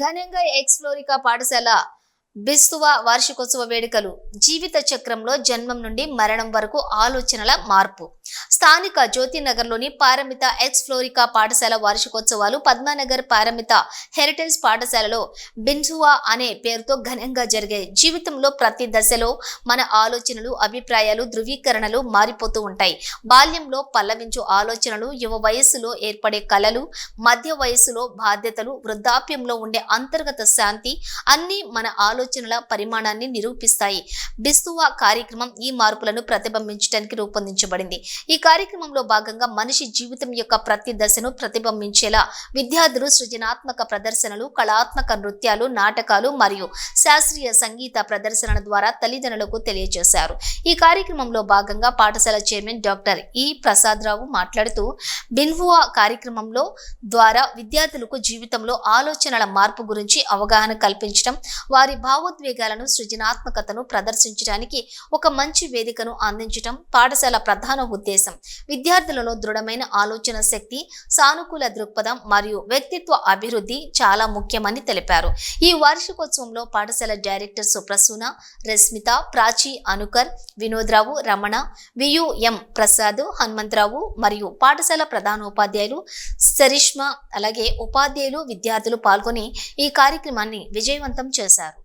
ఘనంగా X fluorica పాఠశాల బిస్తువ వార్షికోత్సవ వేడుకలు. జీవిత చక్రంలో జన్మం నుండి మరణం వరకు ఆలోచనల మార్పు. స్థానిక జ్యోతినగర్లోని పారమిత ఎక్స్ ఫ్లోరికా పాఠశాల వార్షికోత్సవాలు పద్మానగర్ పారమిత హెరిటేజ్ పాఠశాలలో బిన్సువా అనే పేరుతో ఘనంగా జరిగాయి. జీవితంలో ప్రతి దశలో మన ఆలోచనలు, అభిప్రాయాలు, ధృవీకరణలు మారిపోతూ ఉంటాయి. బాల్యంలో పల్లవించు ఆలోచనలు, యువ వయస్సులో ఏర్పడే కలలు, మధ్య వయస్సులో బాధ్యతలు, వృద్ధాప్యంలో ఉండే అంతర్గత శాంతి అన్నీ మన ఆలోచనల పరిమాణాన్ని నిరూపిస్తాయి. బిస్తువా కార్యక్రమం ఈ మార్పులను ప్రతిబింబించడానికి రూపొందించబడింది. ఈ కార్యక్రమంలో భాగంగా మనిషి జీవితం యొక్క ప్రతి దశను ప్రతిబింబించేలా విద్యార్థులు సృజనాత్మక ప్రదర్శనలు, కళాత్మక నృత్యాలు, నాటకాలు మరియు శాస్త్రీయ సంగీత ప్రదర్శనల ద్వారా తల్లిదండ్రులకు తెలియజేశారు. ఈ కార్యక్రమంలో భాగంగా పాఠశాల చైర్మన్ డాక్టర్ ఈ ప్రసాదరావు మాట్లాడుతూ, బిన్సువా కార్యక్రమంలో ద్వారా విద్యార్థులకు జీవితంలో ఆలోచనల మార్పు గురించి అవగాహన కల్పించడం, వారి భావోద్వేగాలను, సృజనాత్మకతను ప్రదర్శించడానికి ఒక మంచి వేదికను అందించడం పాఠశాల ప్రధాన ఉద్దేశం. విద్యార్థులలో దృఢమైన ఆలోచన శక్తి, సానుకూల దృక్పథం మరియు వ్యక్తిత్వ అభివృద్ధి చాలా ముఖ్యమని తెలిపారు. ఈ వార్షికోత్సవంలో పాఠశాల డైరెక్టర్ సుప్రసూన, రస్మిత, ప్రాచి, అనుకర్, వినోద్రావు, రమణ, వియుఎం ప్రసాద్, హనుమంతరావు మరియు పాఠశాల ప్రధానోపాధ్యాయులు సరిష్మా, అలాగే ఉపాధ్యాయులు, విద్యార్థులు పాల్గొని ఈ కార్యక్రమాన్ని విజయవంతం చేశారు.